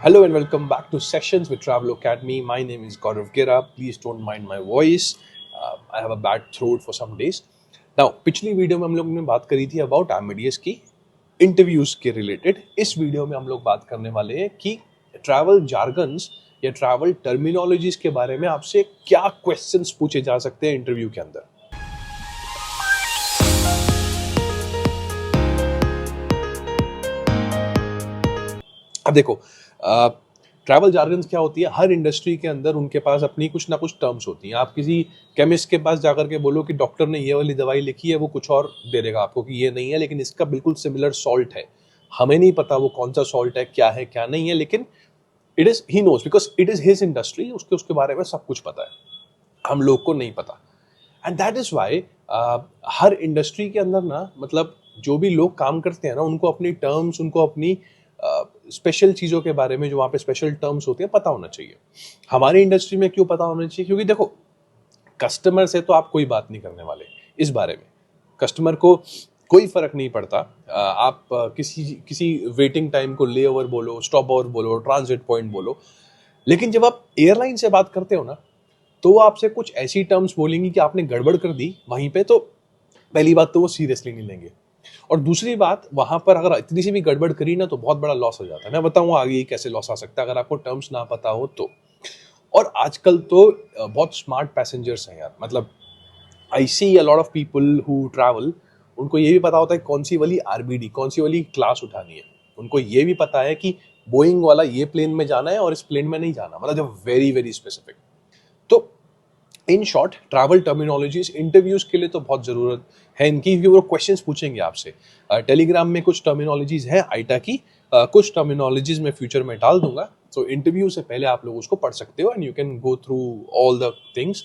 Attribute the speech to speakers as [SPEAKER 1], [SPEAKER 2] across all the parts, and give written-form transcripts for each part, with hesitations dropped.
[SPEAKER 1] Hello and welcome back to Sessions with Travel Academy. My name is Gaurav Gira. Please don't mind my voice. I have a bad throat for some days. Now, पिछली video में हम लोग ने बात करी थी about MDS की interviews के रिलेटेड. इस वीडियो में हम लोग बात करने वाले हैं कि ट्रैवल जार्गन्स या ट्रैवल टर्मिनोलॉजीज के बारे में आपसे क्या क्वेश्चंस पूछे जा सकते हैं इंटरव्यू के अंदर. अब देखो, ट्रैवल जार्गन्स क्या होती है. हर इंडस्ट्री के अंदर उनके पास अपनी कुछ ना कुछ टर्म्स होती हैं. आप किसी केमिस्ट के पास जाकर के बोलो कि डॉक्टर ने ये वाली दवाई लिखी है, वो कुछ और दे देगा आपको कि ये नहीं है, लेकिन इसका बिल्कुल सिमिलर सॉल्ट है. हमें नहीं पता वो कौन सा सॉल्ट है क्या नहीं है, लेकिन it is he knows because it is his industry. उसके बारे में सब कुछ पता है, हम लोग को नहीं पता. एंड दैट इज वाई हर इंडस्ट्री के अंदर ना, मतलब जो भी लोग काम करते हैं ना, उनको अपनी टर्म्स, उनको अपनी स्पेशल चीज़ों के बारे में, जो वहाँ पे स्पेशल टर्म्स होते हैं, पता होना चाहिए. हमारी इंडस्ट्री में क्यों पता होना चाहिए? क्योंकि देखो, कस्टमर से तो आप कोई बात नहीं करने वाले इस बारे में. कस्टमर को कोई फर्क नहीं पड़ता. आप किसी वेटिंग टाइम को ले ओवर बोलो, स्टॉप ओवर बोलो, ट्रांजिट पॉइंट बोलो, लेकिन जब आप एयरलाइन से बात करते हो ना, तो वो आपसे कुछ ऐसी टर्म्स बोलेंगी कि आपने गड़बड़ कर दी वहीं पे, तो पहली बात तो वो सीरियसली नहीं लेंगे. और दूसरी बात, वहां पर अगर इतनी सी भी गड़बड़ करी ना, तो बहुत बड़ा लॉस हो जाता है. मैं बताऊंगा आगे कैसे लॉस आ सकता है अगर आपको टर्म्स ना पता हो तो. और आजकल तो बहुत स्मार्ट पैसेंजर्स हैं यार. मतलब I see a lot of people who travel. उनको ये भी पता होता है कौन सी वाली आरबीडी, कौन सी वाली क्लास उठानी है. उनको ये भी पता है कि बोइंग वाला ये प्लेन में जाना है और इस प्लेन में नहीं जाना. मतलब जो वेरी वेरी स्पेसिफिक. तो in short, travel terminologies interviews के लिए तो बहुत जरूरत है इनकी, क्योंकि वो क्वेश्चंस पूछेंगे आपसे. टेलीग्राम में कुछ टर्मिनोलॉजीज है आईटा की, कुछ टर्मिनोलॉजीज मैं फ्यूचर में डाल दूंगा. तो इंटरव्यू से पहले आप लोग उसको पढ़ सकते हो and you can go through all the things,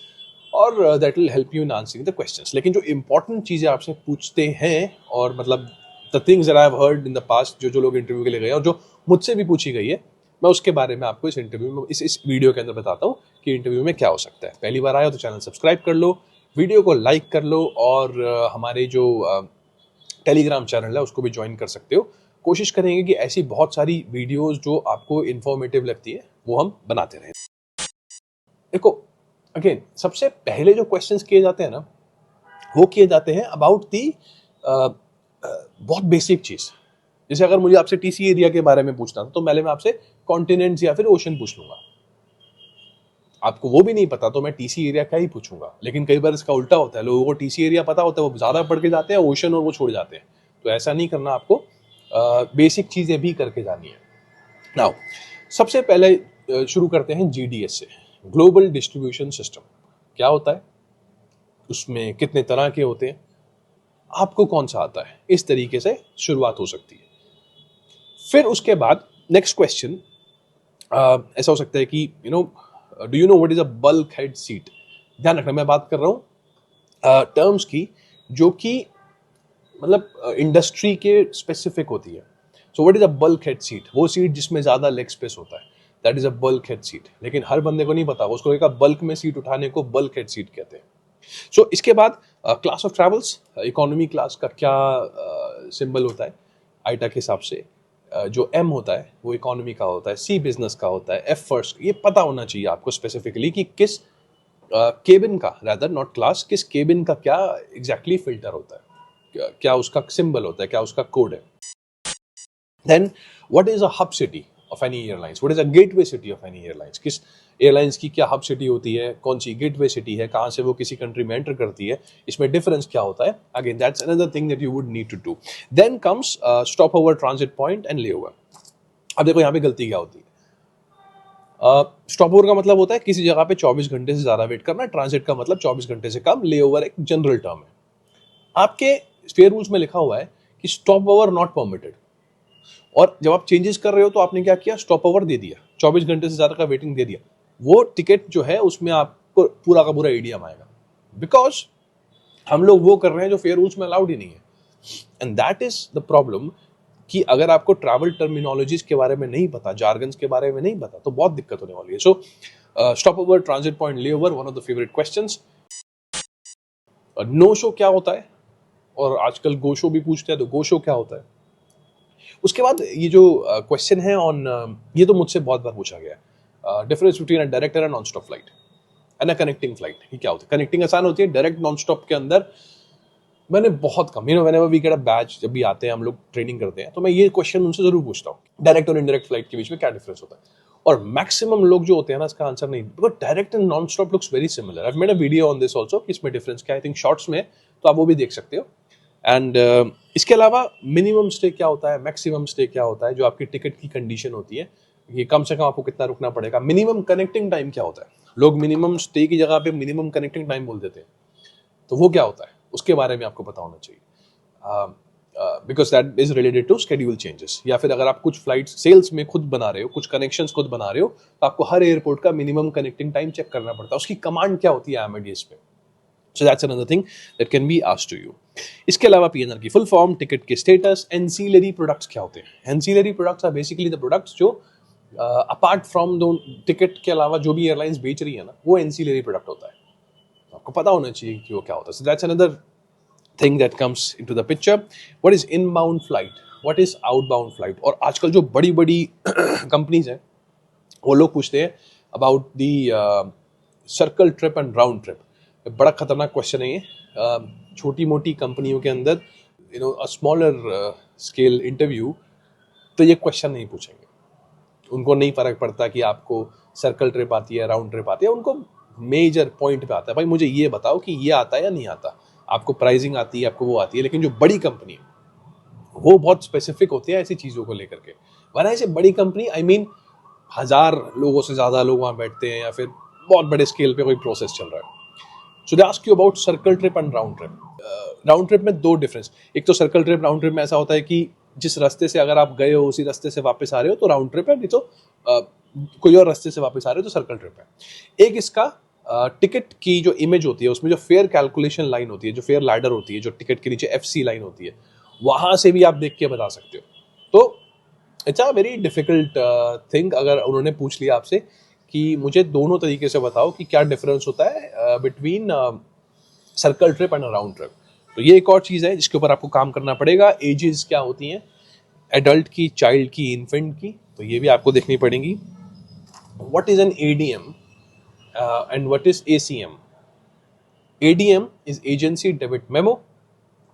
[SPEAKER 1] और that will help you in answering the questions. लेकिन जो इंपॉर्टेंट चीजें आपसे पूछते हैं, और मतलब the things that I have heard in the past, जो लोग इंटरव्यू के लिए गए और जो मुझसे भी पूछी गई है, मैं उसके बारे में आपको इस इंटरव्यू में, इस वीडियो के अंदर बताता हूँ कि इंटरव्यू में क्या हो सकता है. पहली बार आए हो तो चैनल सब्सक्राइब कर लो, वीडियो को लाइक कर लो, और हमारे जो टेलीग्राम चैनल है उसको भी ज्वाइन कर सकते हो. कोशिश करेंगे कि ऐसी बहुत सारी वीडियोस जो आपको इन्फॉर्मेटिव लगती है वो हम बनाते रहें. देखो, अगेन सबसे पहले जो क्वेश्चंस किए जाते हैं ना, वो किए जाते हैं अबाउट दी बहुत बेसिक चीज. जैसे अगर मुझे आपसे टीसी एरिया के बारे में पूछना था, तो पहले मैं आपसे कॉन्टिनेंट्स या फिर ओशन पूछ लूंगा. आपको वो भी नहीं पता तो मैं टीसी एरिया का ही पूछूंगा. लेकिन कई बार इसका उल्टा होता है, लोगों को टीसी एरिया पता होता है, वो ज्यादा पढ़ के जाते हैं ओशन और वो छोड़ जाते हैं. तो ऐसा नहीं करना, आपको बेसिक चीजें भी करके जानी है. नाउ, सबसे पहले शुरू करते हैं जीडीएस से. ग्लोबल डिस्ट्रीब्यूशन सिस्टम क्या होता है, उसमें कितने तरह के होते हैं, आपको कौन सा आता है, इस तरीके से शुरुआत हो सकती है. फिर उसके बाद नेक्स्ट क्वेश्चन ऐसा हो सकता है कि do you know what is a bulk head seat. ध्यान रखना, मैं बात कर रहा हूँ टर्म्स की जो कि मतलब इंडस्ट्री के स्पेसिफिक होती है. So what is a bulk head seat? वो सीट जिसमें ज्यादा लेग स्पेस होता है, that is a bulk head seat. लेकिन हर बंदे को नहीं पता, उसको लगेगा बल्क में सीट उठाने को बल्क हेड सीट कहते हैं. सो इसके बाद class of travels. Economy class का क्या सिंबल होता है आईटा के हिसाब से? जो एम होता है वो इकोनॉमी का होता है, सी बिजनेस का होता है, एफ फर्स्ट. ये पता होना चाहिए आपको स्पेसिफिकली कि किस केबिन का, रादर नॉट क्लास, किस केबिन का क्या एग्जैक्टली फिल्टर होता है, क्या उसका सिंबल होता है, क्या उसका कोड है. Then what is a hub city of any airlines? What is a gateway city of any airlines? किस एयरलाइंस की क्या हब सिटी होती है, कौन सी गेटवे सिटी है, कहाँ से वो किसी कंट्री में एंटर करती है, इसमें डिफरेंस क्या होता है? Again that's another thing that you would need to do. Then comes stop over, transit point and lay over. अब देखो यहाँ पे गलती क्या होती है. स्टॉप ओवर का मतलब होता है किसी जगह पे 24 घंटे से ज्यादा वेट करना. ट्रांजिट का मतलब 24 घंटे से कम. ले ओवर एक जनरल टर्म है. आपके फेयर रूल्स में लिखा हुआ है कि स्टॉप ओवर नॉट परमिटेड. और जब आप चेंजेस कर रहे हो तो आपने क्या किया, स्टॉप ओवर दे दिया, 24 घंटे से ज्यादा का वेटिंग दे दिया. वो टिकट जो है उसमें आपको पूरा का पूरा ईडीएम आएगा, बिकॉज हम लोग वो कर रहे हैं जो फेयर रूल्स में अलाउड ही नहीं है. And that is the problem, कि अगर आपको ट्रैवल टर्मिनोलॉजीज के बारे में नहीं पता, जार्गन्स के बारे में नहीं पता, तो बहुत दिक्कत होने वाली है. So stop over, transit point, lay over, one of the favourite questions. No show क्या होता है? और आजकल गो शो भी पूछते हैं, तो गो शो क्या होता है? उसके बाद ये जो क्वेश्चन है ऑन, ये तो मुझसे बहुत बार पूछा गया है, difference between a direct and non stop flight and a connecting flight, ये क्या होता है? कनेक्टिंग आसान होती है, डायरेक्ट नॉन स्टॉप के अंदर मैंने बहुत कम, whenever we get a batch, जब भी आते हैं हम लोग ट्रेनिंग करते हैं, तो मैं ये क्वेश्चन उनसे जरूर पूछता हूँ, डायरेक्ट और इनडायरेक्ट फ्लाइट के बीच में क्या डिफरेंस होता है? और मैक्सिमम लोग जो होते हैं ना, इसका आंसर नहीं, because direct and non stop looks very similar. I have made a video on this also कि इसमें डिफरेंस क्या है, आई थिंक शॉर्ट्स में, तो आप वो भी देख सकते हो। एंड इसके अलावा मिनिमम स्टे क्या होता है, मैक्सिमम स्टे क्या होता है, जो आपकी टिकट की कंडीशन होती है, ये कम से कम आपको कितना रुकना पड़ेगा, मिनिमम कनेक्टिंग टाइम क्या होता है, लोग मिनिमम स्टे की जगह पे मिनिमम कनेक्टिंग टाइम बोल देते हैं, तो वो क्या होता है, उसके बारे में आपको पता होना चाहिए, because that is related to schedule changes. या फिर अगर आप कुछ फ्लाइट सेल्स में खुद बना रहे हो, कुछ कनेक्शंस खुद बना रहे हो, तो आपको हर एयरपोर्ट का मिनिमम कनेक्टिंग टाइम चेक करना पड़ता है, उसकी कमांड क्या होती है एमआईडीएस पे। So that's another thing that can be asked to you. इसके अलावा पीएनआर की फुल फॉर्म, टिकट के स्टेटस, एंसीलरी प्रोडक्ट्स क्या होते हैं? Ancillary products are basically the products जो अपार्ट फ्रॉम द टिकट के अलावा जो भी एयरलाइंस बेच रही है ना, वो एंसीलरी प्रोडक्ट होता है, आपको पता होना चाहिए कि वो क्या होता है। सो that's another thing that comes into the picture. What is inbound flight? What is outbound flight? और आजकल जो बड़ी बड़ी कंपनीज हैं, वो लोग पूछते हैं about the circle trip and round trip. बड़ा खतरनाक क्वेश्चन है ये। छोटी मोटी कंपनियों के अंदर अ स्मॉलर स्केल इंटरव्यू, तो ये क्वेश्चन नहीं पूछेंगे, उनको नहीं फर्क पड़ता कि आपको सर्कल ट्रिप आती है, राउंड ट्रिप आती है, उनको मेजर पॉइंट पे आता है, भाई मुझे ये बताओ कि ये आता है या नहीं आता, आपको प्राइसिंग आती है, आपको वो आती है। लेकिन जो बड़ी कंपनी है वो बहुत स्पेसिफिक होती है ऐसी चीज़ों को लेकर के, वरना ऐसे बड़ी कंपनी आई मीन 1000 लोगों से ज़्यादा लोग वहाँ बैठते हैं, या फिर बहुत बड़े स्केल पे कोई प्रोसेस चल रहा है। So they ask you about circle trip and round trip. Round trip में दो डिफरेंस, एक तो सर्कल ट्रिप, राउंड ट्रिप में ऐसा होता है कि जिस रास्ते से अगर आप गए हो उसी रास्ते से वापस आ रहे हो तो राउंड ट्रिप है, नहीं तो कोई और रास्ते से वापस आ रहे हो तो सर्कल ट्रिप है। एक इसका टिकट की जो इमेज होती है, उसमें जो फेयर कैलकुलेशन लाइन होती है, जो फेयर लैडर होती है, जो टिकट के नीचे FC लाइन होती है, वहां से भी आप देख के बता सकते हो। तो it's a very difficult thing. अगर उन्होंने पूछ लिया आपसे कि मुझे दोनों तरीके से बताओ कि क्या डिफरेंस होता है between circle trip and round trip, तो ये एक और चीज़ है जिसके ऊपर आपको काम करना पड़ेगा। एजेस क्या होती हैं, एडल्ट की, चाइल्ड की, इन्फेंट की, तो ये भी आपको देखनी पड़ेंगी। What is an ADM and what is ACM? ADM is agency debit memo,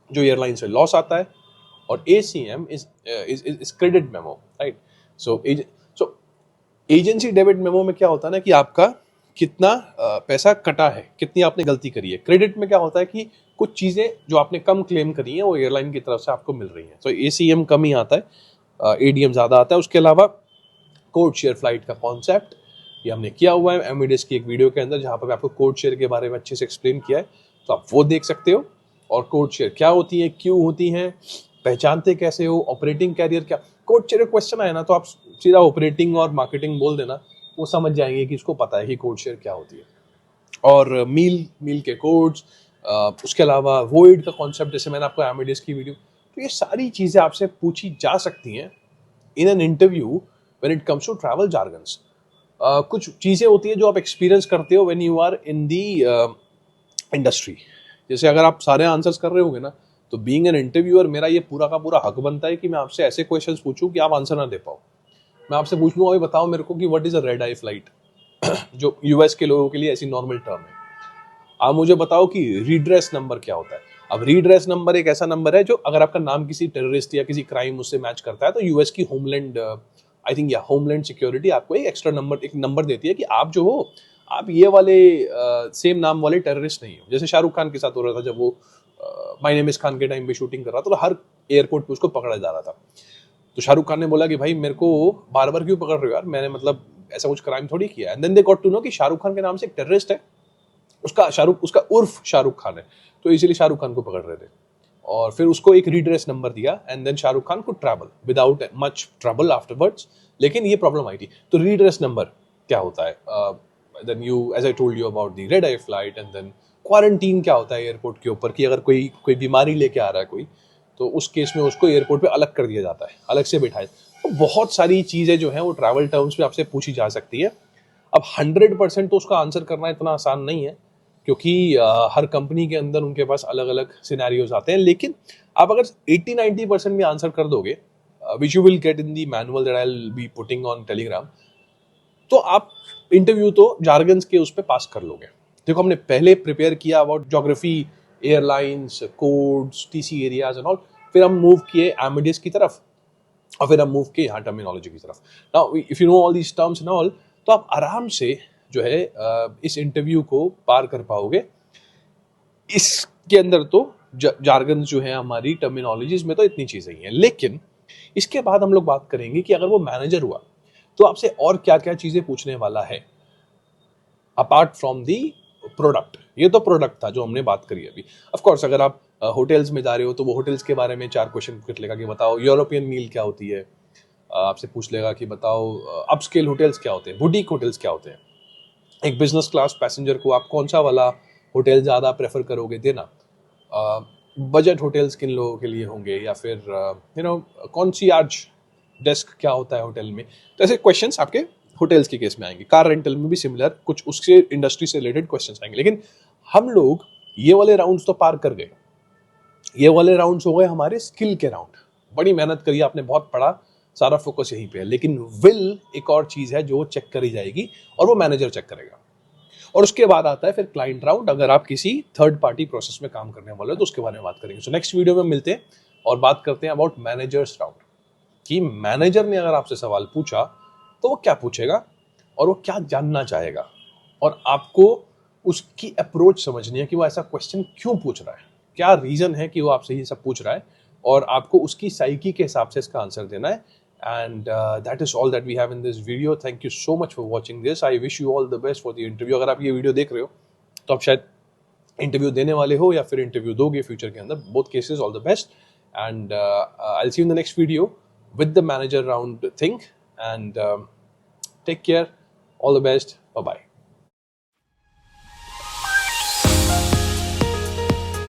[SPEAKER 1] जो एयरलाइन से लॉस आता है, और ACM is credit memo, right? So agency debit memo में क्या होता है ना कि आपका कितना पैसा कटा है, कितनी आपने गलती करी है। क्रेडिट में क्या होता है कि कुछ चीज़ें जो आपने कम क्लेम करी हैं वो एयरलाइन की तरफ से आपको मिल रही हैं। तो ACM कम ही आता है, ADM ज़्यादा आता है। उसके अलावा कोड शेयर फ्लाइट का कॉन्सेप्ट ये हमने किया हुआ है एमईडीएस की एक वीडियो के अंदर, जहाँ पर आपको कोड शेयर के बारे में अच्छे से एक्सप्लेन किया है, तो आप वो देख सकते हो। और कोड शेयर क्या होती है, क्यों होती हैं, पहचानते कैसे हो, ऑपरेटिंग कैरियर क्या। कोड शेयर क्वेश्चन आए ना तो आप सीधा ऑपरेटिंग और मार्केटिंग बोल देना, वो समझ जाएंगे कि इसको पता है कि कोड शेयर क्या होती है। और मील के कोड्स, उसके अलावा वोइड का कॉन्सेप्ट, जैसे मैंने आपको एमईडीएस की वीडियो, तो ये सारी चीज़ें आपसे पूछी जा सकती हैं in an interview when it comes to travel jargons. कुछ चीज़ें होती हैं जो आप एक्सपीरियंस करते हो when you are in the industry. जैसे अगर आप सारे आंसर्स कर रहे होगे ना, तो बीइंग एन इंटरव्यूअर मेरा ये पूरा का पूरा हक बनता है कि मैं आपसे ऐसे क्वेश्चंस पूछूं कि आप आंसर ना दे पाओ। मैं आपसे पूछ लूँ, अभी बताओ मेरे को कि what is a red eye flight, जो US के लोगों के लिए ऐसी नॉर्मल टर्म है। आप मुझे बताओ कि रीड्रेस नंबर क्या होता है। अब रीड्रेस नंबर एक ऐसा नंबर है जो अगर आपका नाम किसी टेररिस्ट या किसी क्राइम उससे मैच करता है, तो US की होमलैंड, आई थिंक या होमलैंड सिक्योरिटी आपको एक एक्स्ट्रा नंबर, एक नंबर देती है कि आप जो हो, आप ये वाले सेम नाम वाले टेररिस्ट नहीं हो। जैसे शाहरुख खान के साथ हो रहा था, जब वो माय नेम इज खान के टाइम पे शूटिंग कर रहा था, तो हर एयरपोर्ट पे उसको पकड़ा जा रहा था। तो शाहरुख खान ने बोला कि भाई मेरे को बार बार क्यों पकड़ रहे हो यार, मैंने मतलब ऐसा कुछ क्राइम थोड़ी किया। And then they got to know कि शाहरुख खान के नाम से एक टेररिस्ट है, उसका उर्फ शाहरुख खान है, तो इसीलिए शाहरुख खान को पकड़ रहे थे। और फिर उसको एक रीड्रेस नंबर दिया, एंड देन शाहरुख खान को travel without much trouble afterwards. लेकिन ये प्रॉब्लम आई थी। तो रीड्रेस नंबर क्या होता है, then you, as I told you about the red eye flight, and then quarantine क्या होता है एयरपोर्ट के ऊपर, कि अगर कोई बीमारी लेके आ रहा है कोई, तो उस केस में उसको एयरपोर्ट पे अलग कर दिया जाता है, अलग से बिठाए। तो बहुत सारी चीज़ें जो हैं वो ट्रैवल टर्म्स में आपसे पूछी जा सकती है। अब 100% तो उसका आंसर करना इतना आसान नहीं है, क्योंकि हर कंपनी के अंदर उनके पास अलग अलग सिनेरियोज आते हैं। लेकिन आप अगर 80-90% भी आंसर कर दोगे, which you will get in the manual that I'll be putting on Telegram, तो आप इंटरव्यू तो जार्गन्स के उस पे पास कर लोगे। देखो हमने पहले प्रिपेयर किया about geography, airlines, codes, TC areas and all, फिर हम मूव किए एमिडियस की तरफ और फिर हम मूव किए यहाँ टर्मिनोलॉजी की तरफ। Now if you know all these terms and all, तो आप आराम से जो है इस इंटरव्यू को पार कर पाओगे। इसके अंदर तो जार्गन जो है हमारी टर्मिनोलॉजीज में तो इतनी चीजें ही हैं, लेकिन इसके बाद हम लोग बात करेंगे कि अगर वो मैनेजर हुआ तो आपसे और क्या क्या चीजें पूछने वाला है अपार्ट फ्रॉम दी प्रोडक्ट। ये तो प्रोडक्ट था जो हमने बात करी अभी। ऑफ कोर्स अगर आप होटल्स में जा रहे हो तो वो होटल्स के बारे में 4 क्वेश्चन पूछ लेगा कि बताओ यूरोपियन मील क्या होती है, आपसे पूछ लेगा कि बताओ अपस्केल होटल्स क्या होते हैं, बुटीक होटल्स क्या होते हैं, एक बिजनेस क्लास पैसेंजर को आप कौन सा वाला होटल ज़्यादा प्रेफर करोगे देना, बजट होटल्स किन लोगों के लिए होंगे, या फिर कौन सी आज डेस्क क्या होता है होटल में। तो ऐसे क्वेश्चंस आपके होटल्स के केस में आएंगे। कार रेंटल में भी सिमिलर कुछ उसके इंडस्ट्री से रिलेटेड क्वेश्चंस आएंगे। लेकिन हम लोग ये वाले राउंड्स तो पार कर गए। ये वाले राउंड्स हो गए हमारे स्किल के राउंड। बड़ी मेहनत करी आपने, बहुत पढ़ा, सारा फोकस यहीं पे है। लेकिन विल एक और चीज है जो चेक करी जाएगी और वो मैनेजर चेक करेगा। और उसके बाद आता है फिर क्लाइंट राउंड। अगर आप किसी थर्ड पार्टी प्रोसेस में काम करने वाले हो तो उसके बारे में बात करेंगे। सो नेक्स्ट वीडियो में मिलते हैं और बात करते हैं अबाउट मैनेजर्स राउंड, कि मैनेजर ने अगर आपसे सवाल पूछा तो वो क्या पूछेगा और वो क्या जानना चाहेगा, और आपको उसकी अप्रोच समझनी है कि वो ऐसा क्वेश्चन क्यों पूछ रहा है, क्या रीजन है कि वो आपसे ये सब पूछ रहा है, और आपको उसकी साइकी के हिसाब से इसका आंसर देना है। And that is all that we have in this video. Thank you so much for watching this. I wish you all the best for the interview. अगर आप ये वीडियो देख रहे हो तो आप शायद इंटरव्यू देने वाले हो या फिर इंटरव्यू दोगे फ्यूचर के अंदर। Both cases all the best, and I will see you in the next video with the manager round thing, and take care, all the best, bye bye.